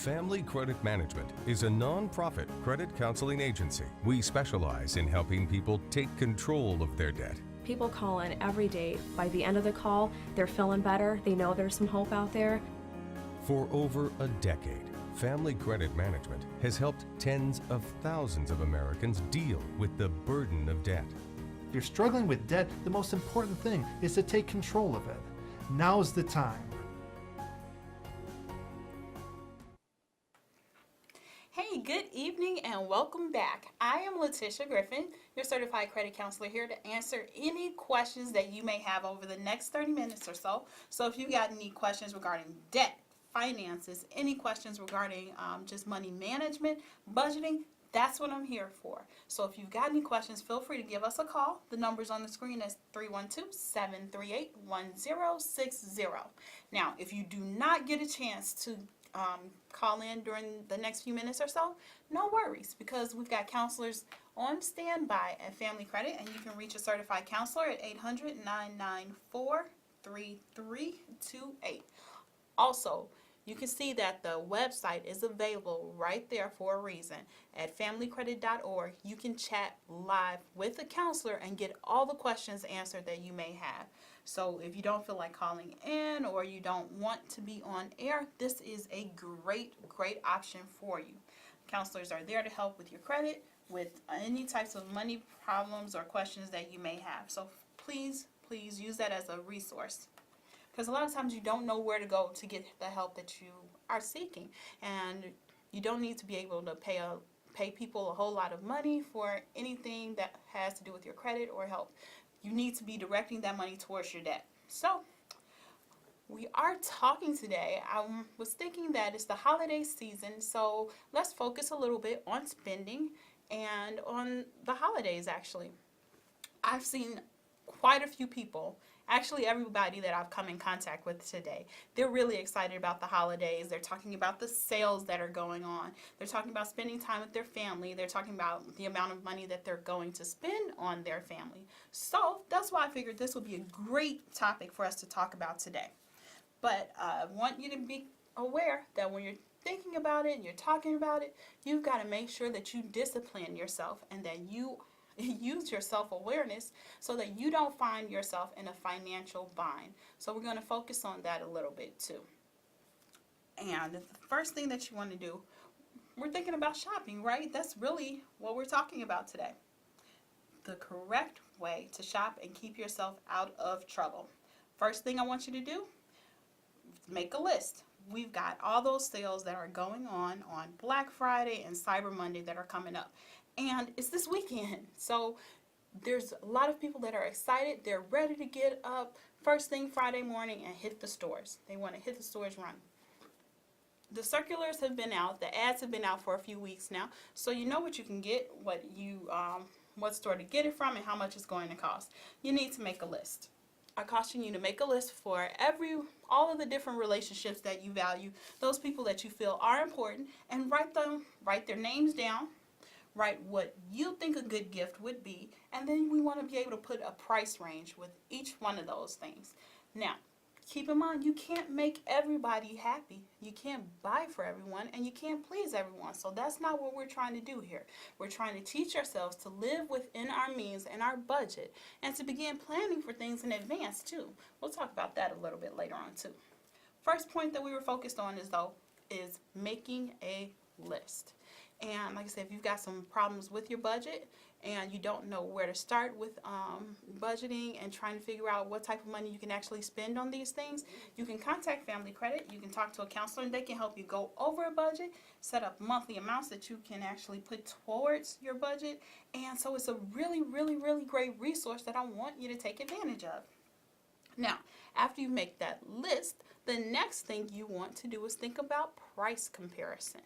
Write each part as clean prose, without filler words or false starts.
Family Credit Management is a non-profit credit counseling agency. We specialize in helping people take control of their debt. People call in every day. By the end of the call, they're feeling better. They know there's some hope out there. For over a decade, Family Credit Management has helped tens of thousands of Americans deal with the burden of debt. If you're struggling with debt, the most important thing is to take control of it. Now's the time. Hey, good evening and welcome back. I am Letitia Griffin, your certified credit counselor, here to answer any questions that you may have over the next 30 minutes or so. So if you got any questions regarding debt, finances, any questions regarding just money management, budgeting, that's what I'm here for. So if you've got any questions, feel free to give us a call. The number's on the screen is 312-738-1060. Now, if you do not get a chance to call in during the next few minutes or so, no worries, because we've got counselors on standby at Family Credit, and you can reach a certified counselor at 800-994-3328. Also, you can see that the website is available right there for a reason. At familycredit.org, you can chat live with a counselor and get all the questions answered that you may have. So if you don't feel like calling in or you don't want to be on air, this is a great option for you. Counselors are there to help with your credit, with any types of money problems or questions that you may have. So please use that as a resource. Because a lot of times you don't know where to go to get the help that you are seeking. And you don't need to be able to pay people a whole lot of money for anything that has to do with your credit or help. You need to be directing that money towards your debt. So we are talking today. I was thinking that it's the holiday season, so let's focus a little bit on spending and on the holidays. Actually, I've seen quite a few people, actually everybody that I've come in contact with today, they're really excited about the holidays. They're talking about the sales that are going on. They're talking about spending time with their family. They're talking about the amount of money that they're going to spend on their family. So that's why I figured this would be a great topic for us to talk about today. But I want you to be aware that when you're thinking about it and you're talking about it, you've got to make sure that you discipline yourself and that you use your self-awareness so that you don't find yourself in a financial bind. So we're going to focus on that a little bit too. And the first thing that you want to do, we're thinking about shopping, right? That's really what we're talking about today. The correct way to shop and keep yourself out of trouble. First thing I want you to do, make a list. We've got all those sales that are going on Black Friday and Cyber Monday that are coming up. And it's this weekend, so there's a lot of people that are excited. They're ready to get up first thing Friday morning and hit the stores. They want to hit the stores running. The circulars have been out, the ads have been out for a few weeks now, so you know what you can get, what store to get it from, and how much it's going to cost. You need to make a list. I caution you to make a list for all of the different relationships that you value, those people that you feel are important, and write their names down. Write what you think a good gift would be, and then we want to be able to put a price range with each one of those things. Now, keep in mind, you can't make everybody happy. You can't buy for everyone, and you can't please everyone. So that's not what we're trying to do here. We're trying to teach ourselves to live within our means and our budget, and to begin planning for things in advance too. We'll talk about that a little bit later on too. First point that we were focused on is making a list. And like I said, if you've got some problems with your budget and you don't know where to start with budgeting and trying to figure out what type of money you can actually spend on these things, you can contact Family Credit. You can talk to a counselor and they can help you go over a budget, set up monthly amounts that you can actually put towards your budget. And so it's a really great resource that I want you to take advantage of. Now, after you make that list, the next thing you want to do is think about price comparison.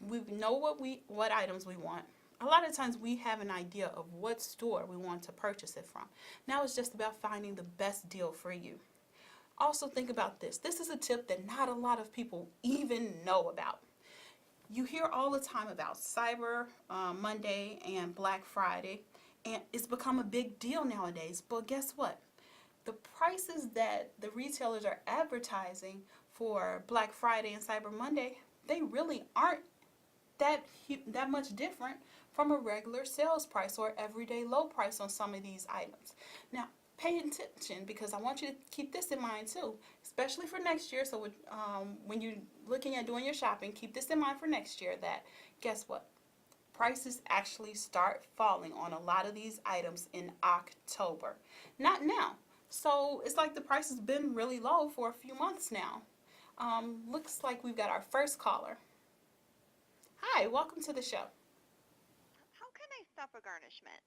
We know what items we want. A lot of times we have an idea of what store we want to purchase it from. Now it's just about finding the best deal for you. Also think about this. This is a tip that not a lot of people even know about. You hear all the time about Cyber Monday and Black Friday, and it's become a big deal nowadays. But guess what? The prices that the retailers are advertising for Black Friday and Cyber Monday they really aren't that much different from a regular sales price or everyday low price on some of these items. Now, pay attention, because I want you to keep this in mind too, especially for next year. So when you're looking at doing your shopping, keep this in mind for next year, that guess what? Prices actually start falling on a lot of these items in October, not now. So it's like the price has been really low for a few months now. Looks like we've got our first caller. Hi, welcome to the show. How can I stop a garnishment?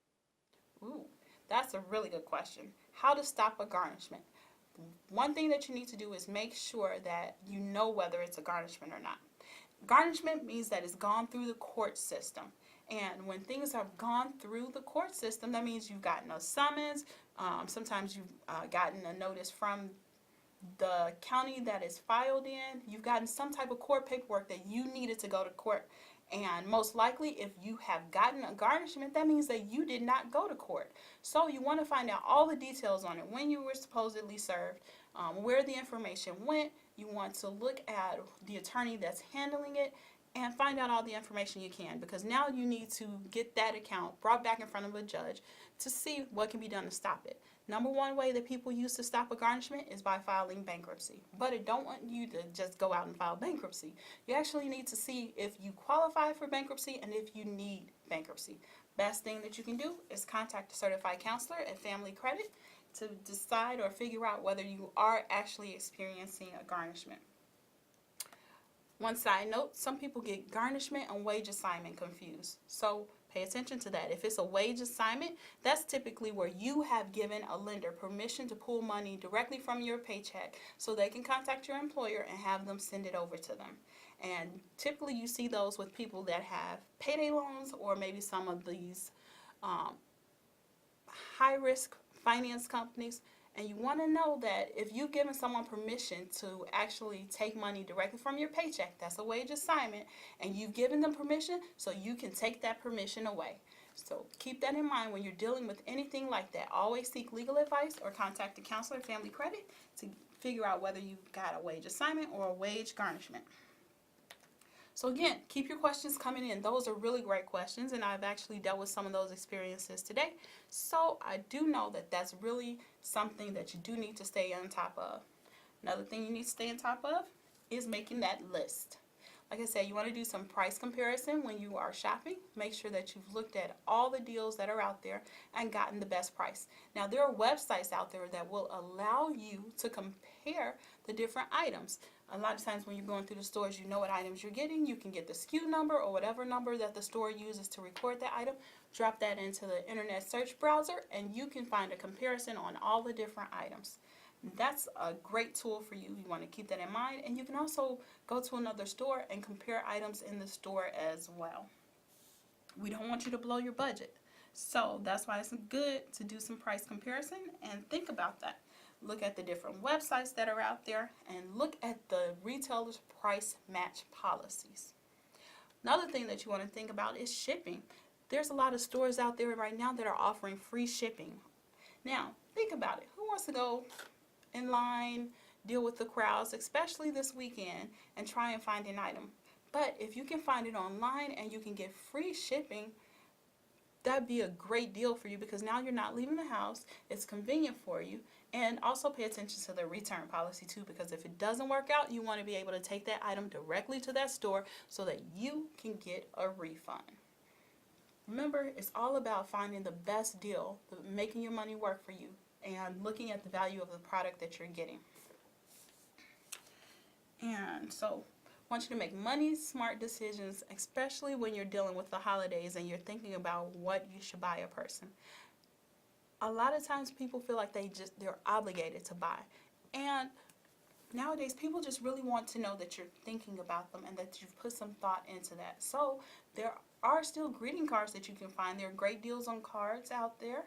Ooh, that's a really good question. How to stop a garnishment. One thing that you need to do is make sure that you know whether it's a garnishment or not. Garnishment means that it's gone through the court system. And when things have gone through the court system, that means you've gotten a summons. Sometimes you've gotten a notice from the county that is filed in. You've gotten some type of court paperwork that you needed to go to court. And most likely, if you have gotten a garnishment, that means that you did not go to court. So you want to find out all the details on it, when you were supposedly served, where the information went. You want to look at the attorney that's handling it and find out all the information you can, because now you need to get that account brought back in front of a judge to see what can be done to stop it. Number one way that people use to stop a garnishment is by filing bankruptcy. But I don't want you to just go out and file bankruptcy. You actually need to see if you qualify for bankruptcy and if you need bankruptcy. Best thing that you can do is contact a certified counselor at Family Credit to decide or figure out whether you are actually experiencing a garnishment. One side note, some people get garnishment and wage assignment confused. So pay attention to that. If it's a wage assignment, that's typically where you have given a lender permission to pull money directly from your paycheck so they can contact your employer and have them send it over to them. And typically you see those with people that have payday loans or maybe some of these high-risk finance companies. And you want to know that if you've given someone permission to actually take money directly from your paycheck, that's a wage assignment, and you've given them permission, so you can take that permission away. So keep that in mind when you're dealing with anything like that. Always seek legal advice or contact a counselor at Family Credit to figure out whether you've got a wage assignment or a wage garnishment. So again, keep your questions coming in. Those are really great questions, and I've actually dealt with some of those experiences today. So I do know that that's really something that you do need to stay on top of. Another thing you need to stay on top of is making that list. Like I said, you want to do some price comparison when you are shopping. Make sure that you've looked at all the deals that are out there and gotten the best price. Now, there are websites out there that will allow you to compare the different items. A lot of times when you're going through the stores, you know what items you're getting. You can get the SKU number or whatever number that the store uses to record that item. Drop that into the internet search browser, and you can find a comparison on all the different items. That's a great tool for you. You want to keep that in mind. And you can also go to another store and compare items in the store as well. We don't want you to blow your budget. So that's why it's good to do some price comparison and think about that. Look at the different websites that are out there and look at the retailer's price match policies. Another thing that you want to think about is shipping. There's a lot of stores out there right now that are offering free shipping. Now, think about it. Who wants to go in line, deal with the crowds, especially this weekend, and try and find an item? But if you can find it online and you can get free shipping, that'd be a great deal for you, because now you're not leaving the house. It's convenient for you. And also pay attention to the return policy too, because if it doesn't work out, you want to be able to take that item directly to that store so that you can get a refund. Remember, it's all about finding the best deal, making your money work for you, and looking at the value of the product that you're getting. And so I want you to make money smart decisions, especially when you're dealing with the holidays and you're thinking about what you should buy a person. A lot of times people feel like they're obligated to buy. And nowadays people just really want to know that you're thinking about them and that you've put some thought into that. So there are still greeting cards that you can find. There are great deals on cards out there.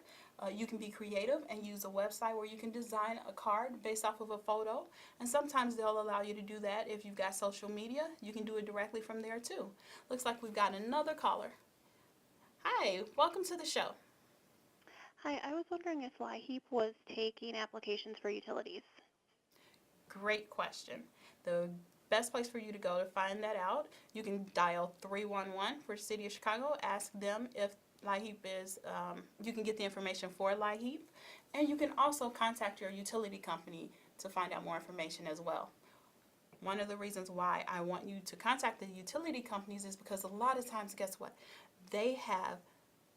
You can be creative and use a website where you can design a card based off of a photo. And sometimes they'll allow you to do that. If you've got social media, you can do it directly from there too. Looks like we've got another caller. Hi, welcome to the show. Hi, I was wondering if LIHEAP was taking applications for utilities. Great question. The best place for you to go to find that out. You can dial 311 for City of Chicago. Ask them if LIHEAP is, you can get the information for LIHEAP. And you can also contact your utility company to find out more information as well. One of the reasons why I want you to contact the utility companies is because a lot of times, guess what? They have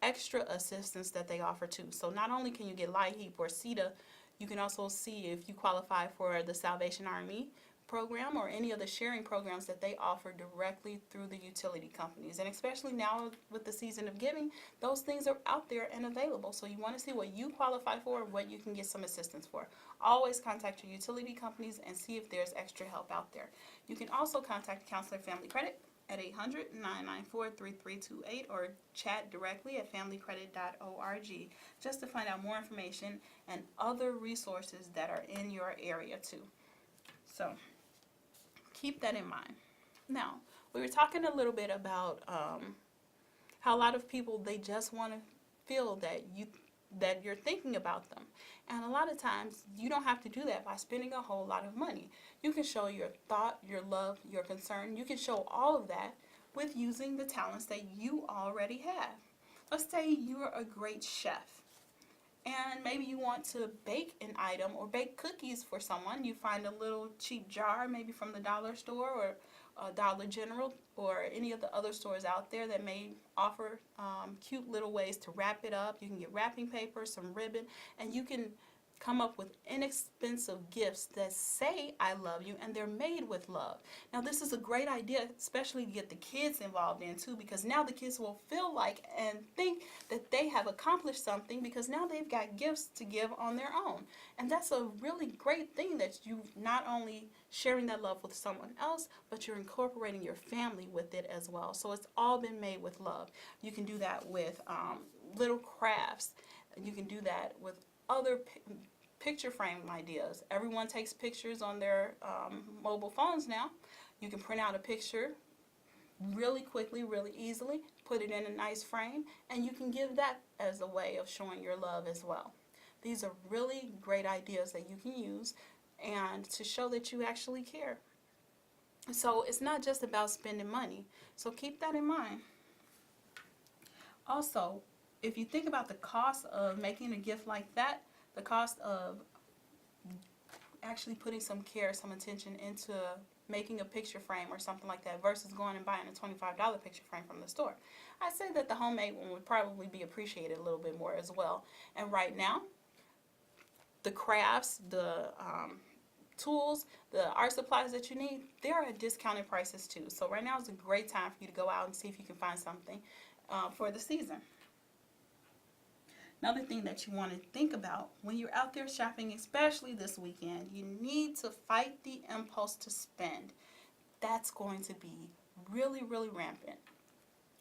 extra assistance that they offer too. So not only can you get LIHEAP or CETA, you can also see if you qualify for the Salvation Army program or any of the sharing programs that they offer directly through the utility companies. And especially now with the season of giving, those things are out there and available. So you want to see what you qualify for, what you can get some assistance for. Always contact your utility companies and see if there's extra help out there. You can also contact Counselor Family Credit at 800-994-3328 or chat directly at familycredit.org just to find out more information and other resources that are in your area too. So keep that in mind. Now, we were talking a little bit about how a lot of people, they just want to feel that you're thinking about them. And a lot of times, you don't have to do that by spending a whole lot of money. You can show your thought, your love, your concern. You can show all of that with using the talents that you already have. Let's say you're a great chef, and maybe you want to bake an item or bake cookies for someone. You find a little cheap jar, maybe from the dollar store or Dollar General or any of the other stores out there that may offer cute little ways to wrap it up. You can get wrapping paper, some ribbon, and you can come up with inexpensive gifts that say I love you, and they're made with love. Now this is a great idea, especially to get the kids involved in too, because now the kids will feel like and think that they have accomplished something because now they've got gifts to give on their own. And that's a really great thing, that you not only sharing that love with someone else, but you're incorporating your family with it as well. So it's all been made with love. You can do that with little crafts. You can do that with other picture frame ideas. Everyone takes pictures on their mobile phones now. You can print out a picture really quickly, really easily, put it in a nice frame, and you can give that as a way of showing your love as well. These are really great ideas that you can use and to show that you actually care. So it's not just about spending money. So keep that in mind. Also, if you think about the cost of making a gift like that, the cost of actually putting some care, some attention into making a picture frame or something like that versus going and buying a $25 picture frame from the store, I say that the homemade one would probably be appreciated a little bit more as well. And right now, the crafts, the tools, the art supplies that you need, they're at discounted prices too. So right now is a great time for you to go out and see if you can find something for the season. Another thing that you want to think about when you're out there shopping, especially this weekend, you need to fight the impulse to spend. That's going to be really, really rampant,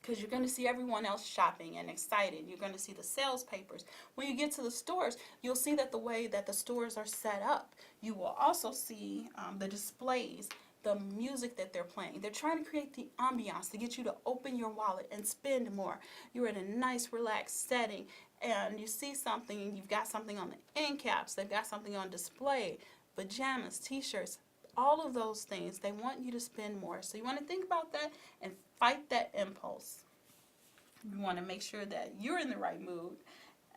because you're going to see everyone else shopping and excited. You're going to see the sales papers. When you get to the stores, you'll see that the way that the stores are set up. You will also see the displays, the music that they're playing. They're trying to create the ambiance to get you to open your wallet and spend more. You're in a nice, relaxed setting, and you see something, and you've got something on the end caps. They've got something on display, pajamas, t-shirts, all of those things. They want you to spend more. So you want to think about that and fight that impulse. You want to make sure that you're in the right mood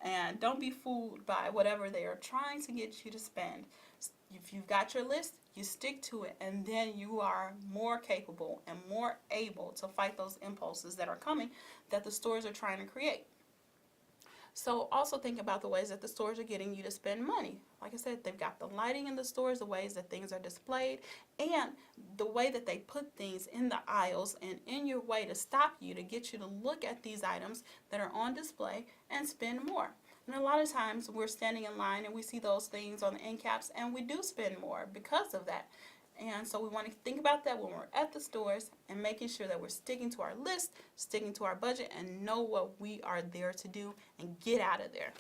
and don't be fooled by whatever they are trying to get you to spend. If you've got your list, you stick to it, and then you are more capable and more able to fight those impulses that are coming that the stores are trying to create. So also think about the ways that the stores are getting you to spend money. Like I said, they've got the lighting in the stores, the ways that things are displayed, and the way that they put things in the aisles and in your way to stop you, to get you to look at these items that are on display and spend more. And a lot of times we're standing in line and we see those things on the end caps, and we do spend more because of that. And so we want to think about that when we're at the stores and making sure that we're sticking to our list, sticking to our budget, and know what we are there to do and get out of there.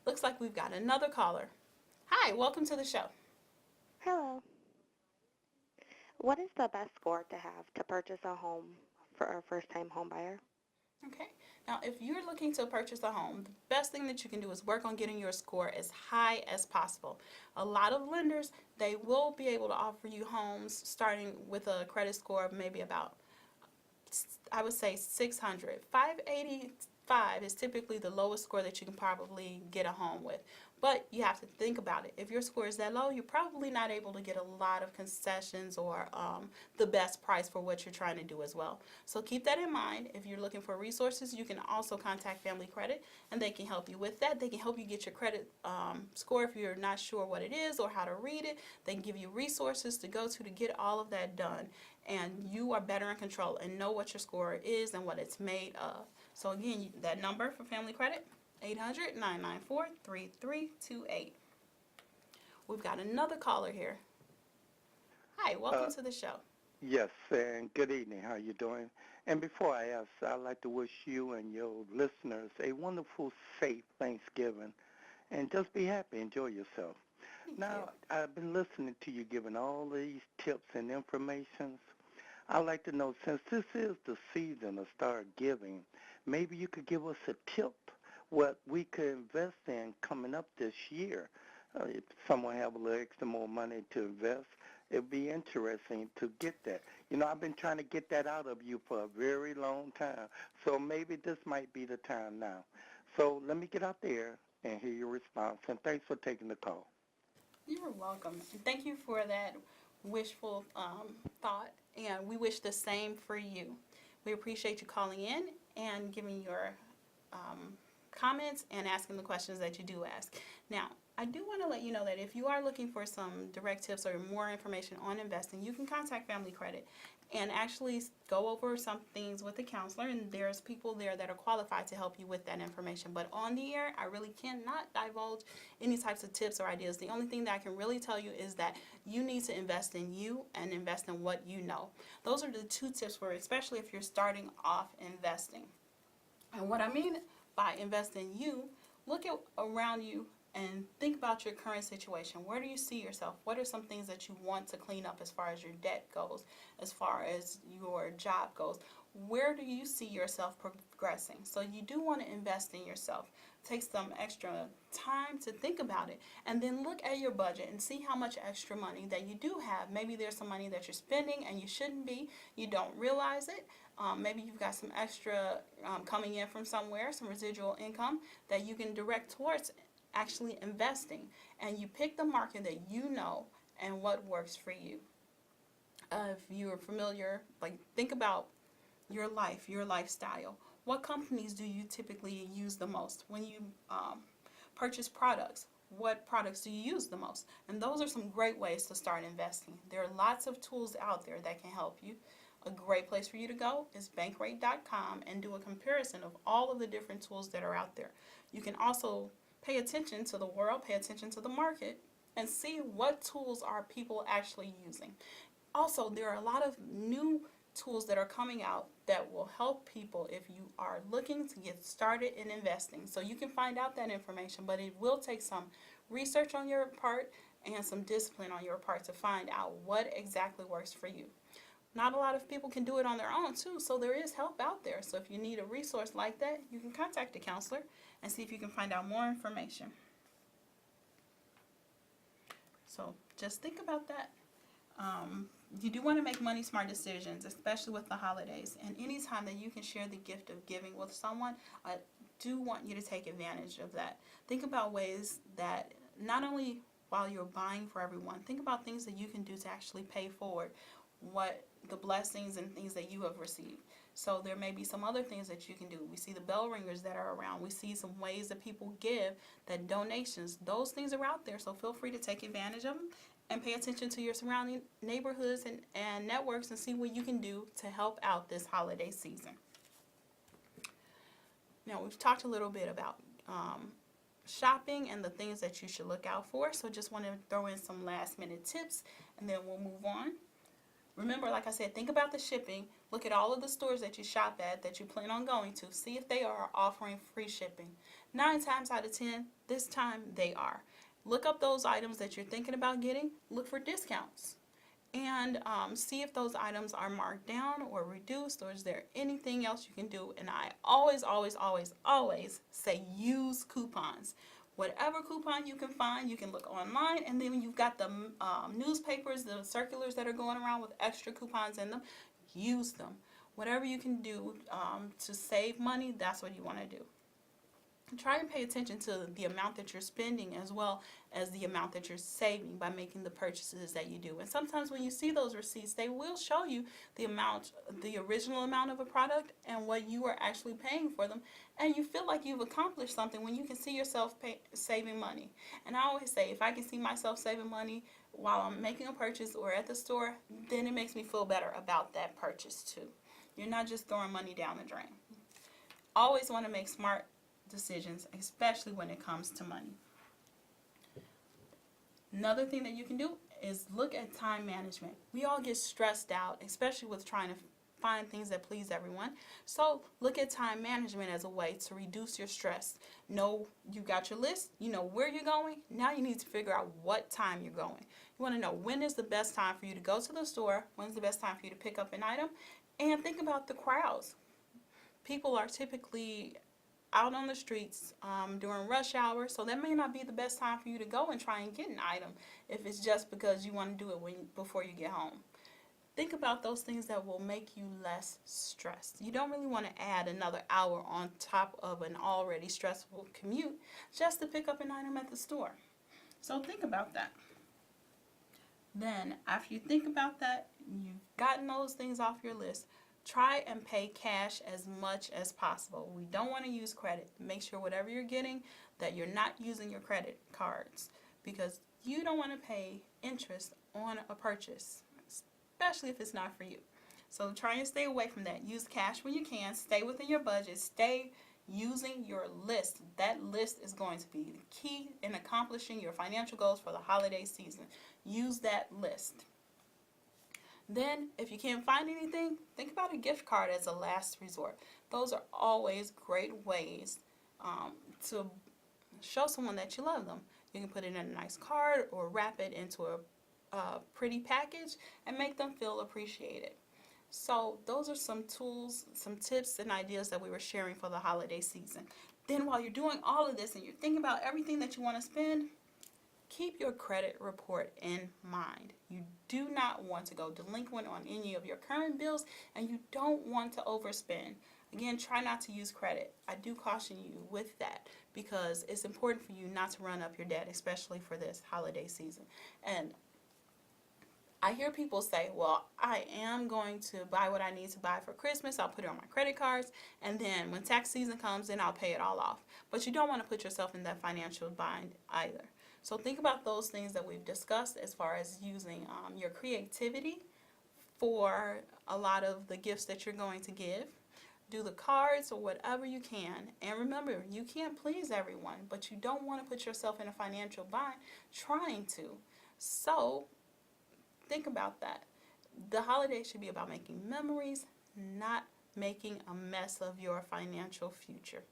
Looks like we've got another caller. Hi, welcome to the show. Hello. What is the best score to have to purchase a home for a first-time home buyer? Okay. Now, if you're looking to purchase a home, the best thing that you can do is work on getting your score as high as possible. A lot of lenders, they will be able to offer you homes starting with a credit score of maybe about, I would say 600. 585 is typically the lowest score that you can probably get a home with. But you have to think about it. If your score is that low, you're probably not able to get a lot of concessions or the best price for what you're trying to do as well. So keep that in mind. If you're looking for resources, you can also contact Family Credit, and they can help you with that. They can help you get your credit score if you're not sure what it is or how to read it. They can give you resources to go to get all of that done. And you are better in control and know what your score is and what it's made of. So again, that number for Family Credit, 800-994-3328. We've got another caller here. Hi, welcome to the show. Yes, and good evening. How you doing? And before I ask, I'd like to wish you and your listeners a wonderful, safe Thanksgiving, and just be happy, enjoy yourself. Now, I've been listening to you giving all these tips and informations. I'd like to know, since this is the season to start giving, maybe you could give us a tip what we could invest in coming up this year. If someone have a little extra more money to invest, it'd be interesting to get that. You know, I've been trying to get that out of you for a very long time, so maybe this might be the time now. So let me get out there and hear your response, and thanks for taking the call. You're welcome. And thank you for that wishful thought, and we wish the same for you. We appreciate you calling in and giving your comments and asking the questions that you do ask. Now, I do want to let you know that if you are looking for some direct tips or more information on investing, you can contact Family Credit and actually go over some things with the counselor, and there's people there that are qualified to help you with that information. But on the air, I really cannot divulge any types of tips or ideas. The only thing that I can really tell you is that you need to invest in you and invest in what you know. Those are the two tips for, especially if you're starting off investing. And what I mean by invest in you, look at around you and think about your current situation. Where do you see yourself? What are some things that you want to clean up as far as your debt goes, as far as your job goes? Where do you see yourself progressing? So you do want to invest in yourself. Take some extra time to think about it, and then look at your budget and see how much extra money that you do have. Maybe there's some money that you're spending and you shouldn't be. You don't realize it. Maybe you've got some extra coming in from somewhere, some residual income that you can direct towards actually investing. And you pick the market that you know and what works for you. If you're familiar, like, think about your life, your lifestyle. What companies do you typically use the most? When you purchase products, what products do you use the most? And those are some great ways to start investing. There are lots of tools out there that can help you. A great place for you to go is Bankrate.com and do a comparison of all of the different tools that are out there. You can also pay attention to the world, pay attention to the market, and see what tools are people actually using. Also, there are a lot of new tools that are coming out that will help people if you are looking to get started in investing. So you can find out that information, but it will take some research on your part and some discipline on your part to find out what exactly works for you. Not a lot of people can do it on their own too, so there is help out there. So if you need a resource like that, you can contact a counselor and see if you can find out more information. So just think about that. You do want to make money smart decisions, especially with the holidays. And anytime that you can share the gift of giving with someone, I do want you to take advantage of that. Think about ways that not only while you're buying for everyone, think about things that you can do to actually pay forward what the blessings and things that you have received. So there may be some other things that you can do. We see the bell ringers that are around. We see some ways that people give, that donations. Those things are out there, so feel free to take advantage of them and pay attention to your surrounding neighborhoods and networks and see what you can do to help out this holiday season. Now, we've talked a little bit about shopping and the things that you should look out for, so just want to throw in some last minute tips and then we'll move on. Remember, like I said, think about the shipping. Look at all of the stores that you shop at that you plan on going to. See if they are offering free shipping. 9 times out of 10, this time they are. Look up those items that you're thinking about getting. Look for discounts. and see if those items are marked down or reduced, or is there anything else you can do. And I always, always, always, always say use coupons. Whatever coupon you can find, you can look online, and then you've got the newspapers, the circulars that are going around with extra coupons in them, use them. Whatever you can do to save money, that's what you want to do. Try and pay attention to the amount that you're spending as well as the amount that you're saving by making the purchases that you do. And sometimes when you see those receipts, they will show you the amount, the original amount of a product and what you are actually paying for them. And you feel like you've accomplished something when you can see yourself saving money. And I always say, if I can see myself saving money while I'm making a purchase or at the store, then it makes me feel better about that purchase too. You're not just throwing money down the drain. Always want to make smart decisions, especially when it comes to money. Another thing that you can do is look at time management. We all get stressed out, especially with trying to find things that please everyone. So look at time management as a way to reduce your stress. Know you got your list, you know where you're going. Now you need to figure out what time you're going. You want to know when is the best time for you to go to the store, when's the best time for you to pick up an item, and think about the crowds. People are typically out on the streets during rush hour, so that may not be the best time for you to go and try and get an item if it's just because you want to do it before you get home. Think about those things that will make you less stressed. You don't really want to add another hour on top of an already stressful commute just to pick up an item at the store. So think about that. Then after you think about that, you've gotten those things off your list, try and pay cash as much as possible. We don't want to use credit. Make sure whatever you're getting that you're not using your credit cards, because you don't want to pay interest on a purchase, especially if it's not for you. So try and stay away from that. Use cash when you can. Stay within your budget. Stay using your list. That list is going to be the key in accomplishing your financial goals for the holiday season. Use that list. Then, if you can't find anything, think about a gift card as a last resort. Those are always great ways to show someone that you love them. You can put it in a nice card or wrap it into a pretty package and make them feel appreciated. So those are some tools, some tips and ideas that we were sharing for the holiday season. Then while you're doing all of this and you're thinking about everything that you want to spend, keep your credit report in mind. You do not want to go delinquent on any of your current bills, and you don't want to overspend. Again, try not to use credit. I do caution you with that because it's important for you not to run up your debt, especially for this holiday season. And I hear people say, well, I am going to buy what I need to buy for Christmas. I'll put it on my credit cards, and then when tax season comes, then I'll pay it all off. But you don't want to put yourself in that financial bind either. So think about those things that we've discussed as far as using your creativity for a lot of the gifts that you're going to give. Do the cards or whatever you can. And remember, you can't please everyone, but you don't want to put yourself in a financial bind trying to. So think about that. The holiday should be about making memories, not making a mess of your financial future.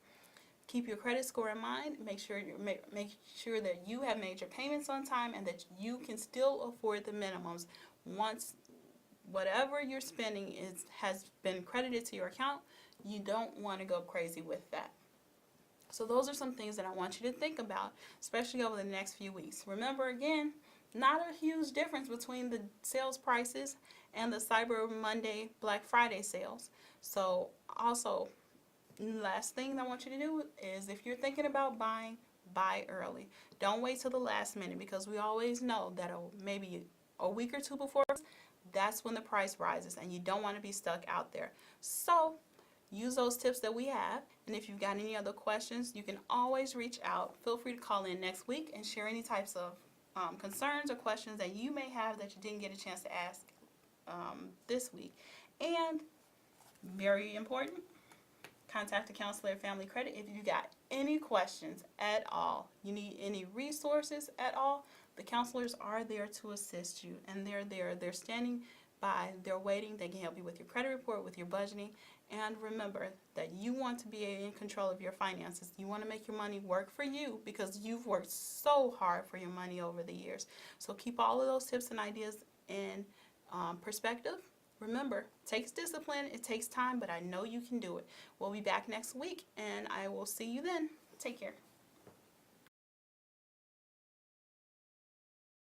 Keep your credit score in mind. Make sure that you have made your payments on time and that you can still afford the minimums. Once whatever you're spending has been credited to your account, you don't want to go crazy with that. So those are some things that I want you to think about, especially over the next few weeks. Remember, again, not a huge difference between the sales prices and the Cyber Monday, Black Friday sales. So also, last thing I want you to do is, if you're thinking about buying, buy early. Don't wait till the last minute, because we always know that maybe a week or two before, that's when the price rises and you don't want to be stuck out there. So use those tips that we have, and if you've got any other questions, you can always reach out. Feel free to call in next week and share any types of concerns or questions that you may have that you didn't get a chance to ask this week. And very important, contact a counselor at Family Credit if you got any questions at all. You need any resources at all, the counselors are there to assist you, and they're there. They're standing by, they're waiting. They can help you with your credit report, with your budgeting. And remember that you want to be in control of your finances. You want to make your money work for you, because you've worked so hard for your money over the years. So keep all of those tips and ideas in perspective. Remember, it takes discipline, it takes time, but I know you can do it. We'll be back next week, and I will see you then. Take care.